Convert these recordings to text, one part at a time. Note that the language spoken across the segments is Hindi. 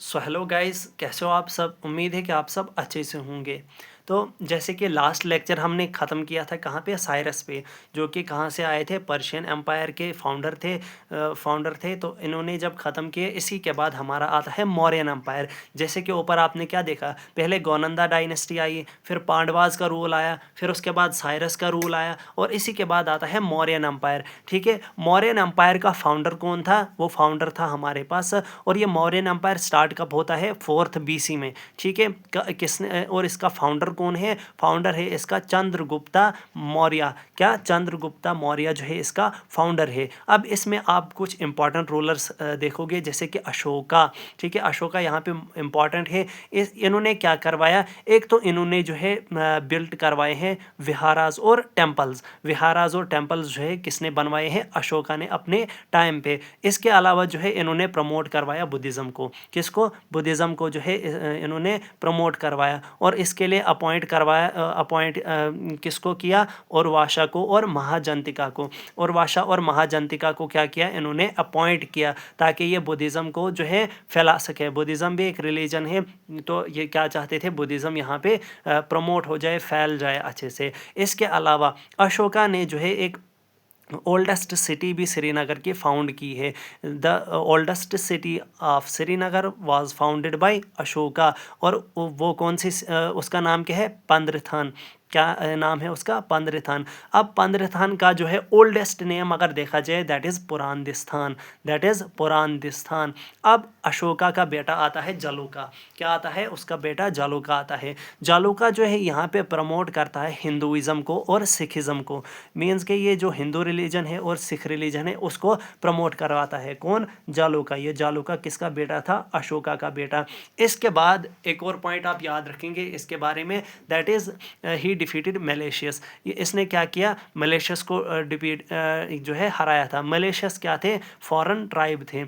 सो हेलो गाइस, कैसे हो आप सब। उम्मीद है कि आप सब अच्छे से होंगे। तो जैसे कि लास्ट लेक्चर हमने ख़त्म किया था कहाँ पे, साइरस पे, जो कि कहाँ से आए थे, पर्शियन एम्पायर के फाउंडर थे। तो इन्होंने जब ख़त्म किए, इसी के बाद हमारा आता है मौर्यन एम्पायर। जैसे कि ऊपर आपने क्या देखा, पहले गोनंदा डायनेस्टी आई, फिर पांडवाज का रूल आया, फिर उसके बाद साइरस का रूल आया, और इसी के बाद आता है मौर्यन एम्पायर। ठीक है, मौर्यन एम्पायर का फाउंडर कौन था? वो फाउंडर था हमारे पास, और ये मौर्यन एम्पायर स्टार्ट कब होता है? 4th BC में। ठीक है, किसने, और इसका फाउंडर कौन है? फाउंडर है इसका चंद्रगुप्ता मौर्य। क्या? चंद्रगुप्ता मौर्य जो है इसका फाउंडर है। अब इसमें आप कुछ इंपॉर्टेंट रूलर्स देखोगे, जैसे कि अशोका। ठीक है, अशोका यहाँ पे इंपॉर्टेंट है। इन्होंने क्या करवाया? एक तो इन्होंने जो है बिल्ट करवाए हैं विहाराज और टेम्पल्स। विहाराज और टेम्पल्स जो है किसने बनवाए हैं? अशोका ने अपने टाइम पे। इसके अलावा जो है इन्होंने प्रमोट करवाया बुद्धिज़्म को। किसको? बुद्धिज़्म को जो है इन्होंने प्रमोट करवाया, और इसके लिए अपॉइंट किसको किया? उर्वाशा को और महाजंतिका को। उर्वाशा और महाजंतिका को क्या किया? इन्होंने अपॉइंट किया, ताकि ये बुद्धिज़्म को जो है फैला सके। बुद्धिज़्म भी एक रिलीजन है, तो ये क्या चाहते थे? बुद्धिज़्म यहाँ पे प्रमोट हो जाए, फैल जाए अच्छे से। इसके अलावा अशोका ने जो है एक ओल्डेस्ट सिटी भी श्रीनगर की फाउंड की है। The oldest city of Srinagar was founded bye Ashoka. और वो कौन सी उसका नाम क्या है? पंद्रथान। क्या नाम है उसका? पंद्रथान। अब पंद्रथान का जो है ओल्डेस्ट नेम अगर देखा जाए, दैट इज़ पुरांदिस्थान। दैट इज़ पुरांदिस्थान। अब अशोका का बेटा आता है जालूका। क्या आता है? उसका बेटा जालूका आता है। जालूका जो है यहाँ पे प्रमोट करता है हिंदुइज़्म को और सिखिज़्म को। मीन्स के ये जो हिंदू रिलीजन है और सिख रिलीजन है, उसको प्रमोट करवाता है। कौन? जालूका। ये जालूका किसका बेटा था? अशोका का बेटा। इसके बाद एक और पॉइंट आप याद रखेंगे इसके बारे में, that is he defeated malicious. इसने क्या किया? मलेशियस को डिफीट जो है हराया था। मलेशियस क्या थे? फॉरेन ट्राइब थे।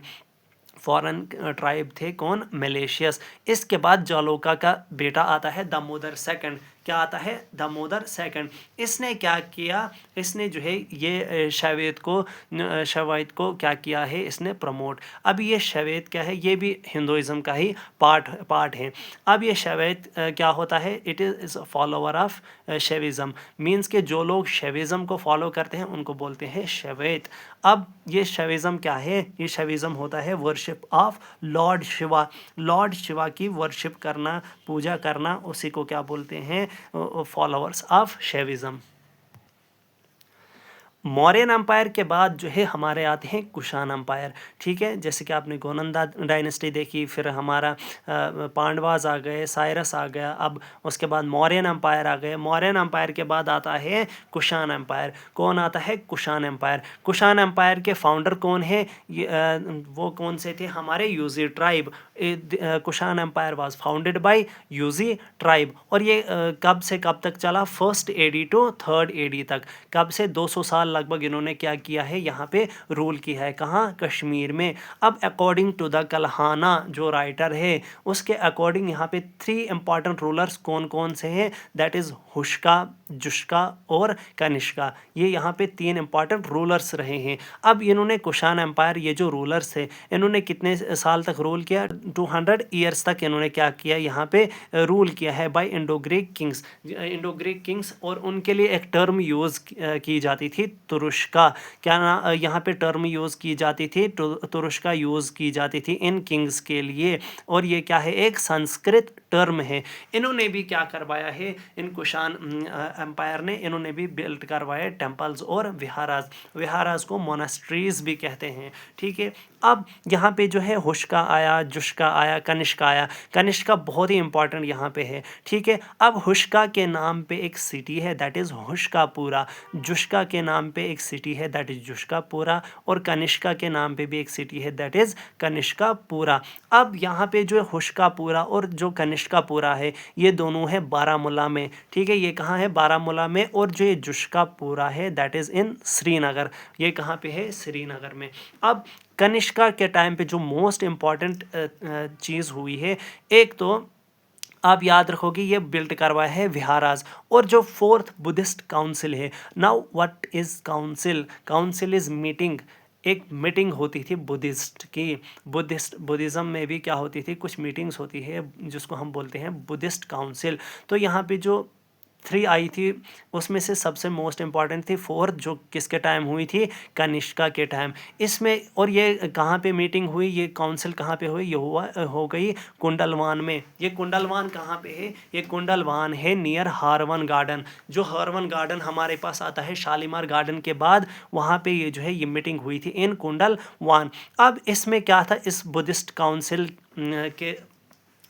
फॉरेन ट्राइब थे। कौन? मलेशियस। इसके बाद जालौका का बेटा आता है दामोदर सेकंड। क्या आता है? दामोदर सेकंड। इसने क्या किया? इसने जो है ये शैवाइत को क्या किया है? इसने प्रमोट। अब ये शैवाइत क्या है? ये भी हिंदुइज्म का ही पार्ट है। अब ये शैवाइत क्या होता है? It is follower of Shaivism. Means के जो लोग शैविज्म को फॉलो करते हैं उनको बोलते हैं शैवाइत। अब ये शैविज्म क्या है? ये शैविज्म होता है worship of Lord Shiva. Lord Shiva की वर्शिप करना, पूजा करना, उसी को क्या बोलते हैं? Followers of Shaivism. Mauryan empire के बाद जो है हमारे आते हैं कुषाण एम्पायर। ठीक है, जैसे कि आपने गोनंदा डायनेस्टी देखी, फिर हमारा पांडवाज आ गए, साइरस आ गया, अब उसके बाद मौर्यन एम्पायर आ गए। मौर्यन एम्पायर के बाद आता है कुषाण एम्पायर। कौन आता है? कुषाण एम्पायर। कुषाण एम्पायर के फाउंडर कौन है? वो कौन से थे? हमारे Yuezhi tribe. Kushan empire was founded by Yuezhi tribe. और ये कब से कब तक चला? 1st AD to 3rd AD तक। कब से? 200 साल लगभग इन्होंने क्या किया है? यहाँ पे रूल किया है। कहाँ? कश्मीर में। अब अकॉर्डिंग टू द कल्हाना जो राइटर है, उसके अकॉर्डिंग यहाँ पे 3 इंपॉर्टेंट रूलर्स कौन कौन से हैं? दैट इज़ हुश्का, जुश्का और कनिष्का। ये यहाँ पे 3 इंपॉर्टेंट रूलर्स रहे हैं। अब इन्होंने कुषाण एम्पायर, ये जो रूलर्स थे, इन्होंने कितने साल तक रूल किया? 200 ईयर्स तक इन्होंने क्या किया? यहाँ पे रूल किया है by Indo Greek kings. Indo Greek kings, और उनके लिए एक टर्म यूज़ की जाती थी, तुरुष्का। क्या ना यहाँ पे टर्म यूज़ की जाती थी? तुरुष्का यूज़ की जाती थी इन किंग्स के लिए। और ये क्या है? एक संस्कृत टर्म है। इन्होंने भी क्या करवाया है? इन कुषाण एम्पायर ने, इन्होंने भी बिल्ट करवाए टेम्पल्स और विहाराज। विहाराज को मोनास्ट्रीज भी कहते हैं। ठीक है, अब यहाँ पे जो है हुश्का आया, जुश्का आया, कनिष्का आया। कनिष्का बहुत ही इंपॉर्टेंट यहाँ पे है। ठीक है, अब हुश्का के नाम पे एक सिटी है, दैट इज़ हुश्कापुरा। जुश्का के नाम पे एक सिटी है, दैट इज़ जुश्कापुरा। और कनिष्का के नाम पे भी एक सिटी है, दैट इज़ कनिष्कापुरा। अब यहाँ पे जो हुश्कापुरा और जो कनिष्कापुरा है, ये दोनों है बारामूला में। ठीक है, ये कहाँ है? बारामूला में। और जो ये जुश्कापुरा है, दैट इज़ इन श्रीनगर। ये कहाँ पे है? श्रीनगर में। अब कनिष्का के टाइम पे जो मोस्ट इम्पॉर्टेंट चीज़ हुई है, एक तो आप याद रखोगे ये बिल्ट करवाया है विहाराज। और जो 4th बुद्धिस्ट काउंसिल है, now what is council? Council is meeting एक मीटिंग होती थी बुद्धिस्ट की। बुद्धिज़्म में भी क्या होती थी, कुछ मीटिंग्स होती है जिसको हम बोलते हैं बुद्धिस्ट काउंसिल। तो यहाँ पे जो 3 आई थी उसमें से सबसे मोस्ट इम्पॉर्टेंट थी 4th, जो किसके टाइम हुई थी, कनिष्का के टाइम। इसमें और ये कहाँ पे मीटिंग हुई, ये काउंसिल कहाँ पे हुई, ये हो गई कुंडलवान में। ये कुंडलवान कहाँ पे है, ये कुंडलवान है नियर हारवन गार्डन। जो हारवन गार्डन हमारे पास आता है शालीमार गार्डन के बाद, वहाँ पे ये जो है ये मीटिंग हुई थी इन कुंडलवान। अब इसमें क्या था, इस बुद्धिस्ट काउंसिल के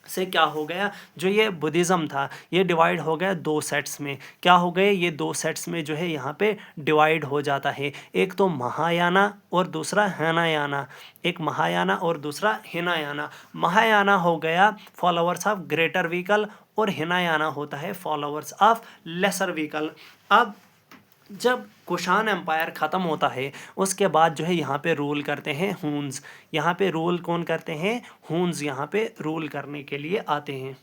से क्या हो गया, जो ये बुद्धिज़्म था ये डिवाइड हो गया 2 सेट्स में। क्या हो गए, ये 2 सेट्स में जो है यहाँ पे डिवाइड हो जाता है। एक तो महायाना और दूसरा हीनायाना। एक महायाना और दूसरा हीनायाना। महायाना हो गया फॉलोअर्स ऑफ ग्रेटर व्हीकल और हीनायाना होता है फॉलोअर्स ऑफ लेसर व्हीकल। अब जब कुषाण एम्पायर ख़त्म होता है उसके बाद जो है यहाँ पे रूल करते हैं हून्स। यहाँ पे रूल कौन करते हैं, हून्स यहाँ पे रूल करने के लिए आते हैं।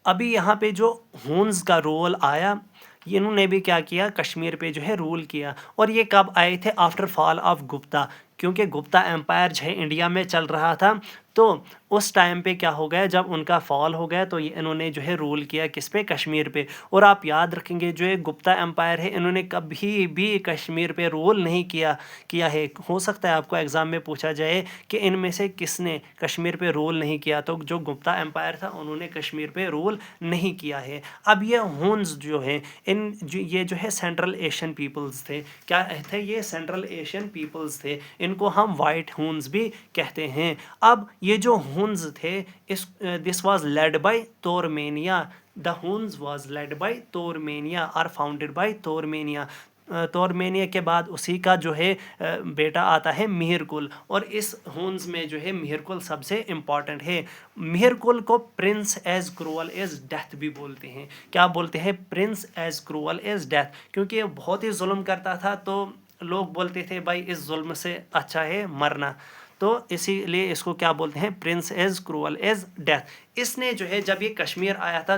अभी यहाँ पे जो हून्स का रोल आया, इन्होंने भी क्या किया, कश्मीर पे जो है रूल किया। और ये कब आए थे, आफ्टर फॉल ऑफ गुप्ता, क्योंकि गुप्ता एम्पायर जो है इंडिया में चल रहा था। तो उस टाइम पे क्या हो गया, जब उनका फॉल हो गया तो ये इन्होंने जो है रूल किया किस पे, कश्मीर पे। और आप याद रखेंगे जो ये गुप्ता एम्पायर है इन्होंने कभी भी कश्मीर पे रूल नहीं किया है। हो सकता है आपको एग्ज़ाम में पूछा जाए कि इनमें से किसने कश्मीर पे रूल नहीं किया, तो जो गुप्ता एम्पायर था उन्होंने कश्मीर पे रूल नहीं किया है। अब ये हुन्स जो है ये जो है सेंट्रल एशियन पीपल्स थे। क्या थे ये, सेंट्रल एशियन पीपल्स थे। इनको हम वाइट हुन्स भी कहते हैं। अब ये जो हुन्स थे this was led by Toramana. The Huns was led by Toramana और फाउंडेड बाय तोरमेनिया। तोरमेनिया के बाद उसी का जो है बेटा आता है मिहिरकुल। और इस हुन्स में जो है मिहिरकुल सबसे इम्पॉर्टेंट है। मिहिरकुल को prince as cruel as death भी बोलते हैं। क्या बोलते हैं, prince as cruel as death, क्योंकि ये बहुत ही जुल्म करता था। तो लोग बोलते थे भाई इस जुल्म से अच्छा है मरना, तो इसीलिए इसको क्या बोलते हैं, prince as cruel as death. इसने जो है जब ये कश्मीर आया था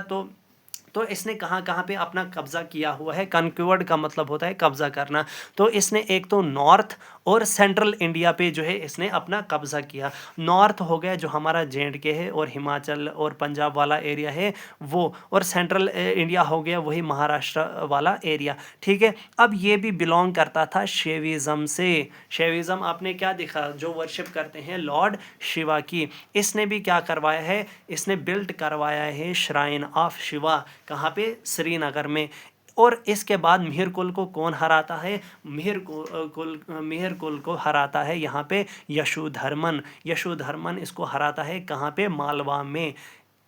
तो इसने कहाँ कहाँ पे अपना कब्ज़ा किया हुआ है। कन्क्यूर्ड का मतलब होता है कब्ज़ा करना। तो इसने एक तो नॉर्थ और सेंट्रल इंडिया पे जो है इसने अपना कब्ज़ा किया। नॉर्थ हो गया जो हमारा J&K है और हिमाचल और पंजाब वाला एरिया है वो, और सेंट्रल इंडिया हो गया वही महाराष्ट्र वाला एरिया। ठीक है, अब ये भी बिलोंग करता था शैविज़म से। शैविज़म आपने क्या देखा, जो वर्शिप करते हैं लॉर्ड शिवा की। इसने भी क्या करवाया है, इसने बिल्ट करवाया है श्राइन ऑफ शिवा। कहाँ पे, श्रीनगर में। और इसके बाद मिहिरकुल को कौन हराता है, मिहिरकुल को हराता है यहाँ पे यशोधर्मन। यशोधर्मन इसको हराता है कहाँ पे, मालवा में।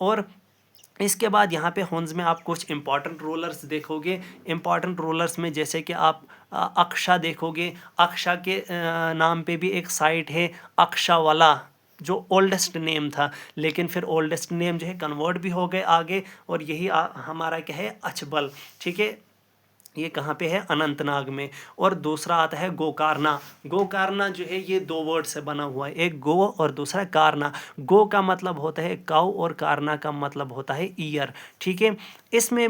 और इसके बाद यहाँ पे हुन्स में आप कुछ इंपॉर्टेंट रूलर्स देखोगे। इंपॉर्टेंट रूलर्स में जैसे कि आप अक्षा देखोगे। अक्षा के नाम पे भी एक साइट है अक्षावाला, जो ओल्डेस्ट नेम था, लेकिन फिर ओल्डेस्ट नेम जो है कन्वर्ट भी हो गए आगे, और यही हमारा क्या है, अचबल। ठीक है, ये कहाँ पे है, अनंतनाग में। और दूसरा आता है गोकारना। गोकारना जो है ये 2 वर्ड से बना हुआ है, एक गो और दूसरा कारना। गो का मतलब होता है काऊ और कारना का मतलब होता है ईयर। ठीक है, इसमें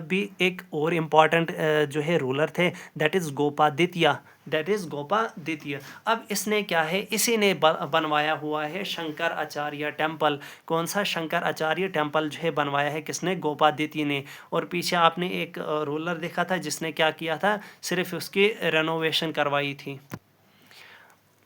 भी एक और इम्पॉर्टेंट जो है रूलर थे, that is Gopaditya. That is Gopaditya. अब इसने क्या है, इसी ने बनवाया हुआ है शंकर आचार्य टेम्पल। कौन सा, शंकर आचार्य टेम्पल जो है बनवाया है किसने, गोपादित्य ने। और पीछे आपने एक रूलर देखा था जिसने क्या किया था, सिर्फ उसकी रेनोवेशन करवाई थी।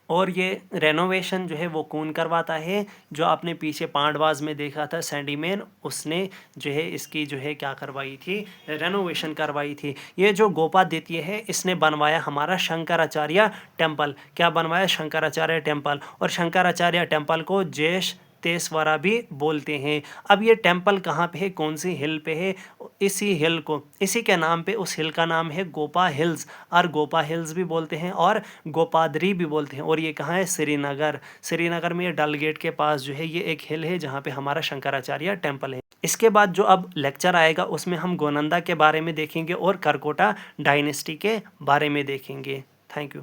और ये रेनोवेशन जो है वो कौन करवाता है, जो आपने पीछे पांडवाज में देखा था सैंडीमैन, उसने जो है इसकी जो है क्या करवाई थी, रेनोवेशन करवाई थी। ये जो गोपादित्य है इसने बनवाया हमारा शंकराचार्य टेम्पल। क्या बनवाया, शंकराचार्य टेम्पल। और शंकराचार्य टेम्पल को जैश तेसवारा भी बोलते हैं। अब ये टेम्पल कहाँ पे है, कौन सी हिल पे है, इसी हिल को, इसी के नाम पे, उस हिल का नाम है गोपा हिल्स, और गोपा हिल्स भी बोलते हैं और गोपादरी भी बोलते हैं। और ये कहाँ है, श्रीनगर। श्रीनगर में ये डल गेट के पास जो है ये एक हिल है जहाँ पे हमारा शंकराचार्य टेम्पल है। इसके बाद जो अब लेक्चर आएगा उसमें हम गोनंदा के बारे में देखेंगे और करकोटा डायनेस्टी के बारे में देखेंगे। Thank you.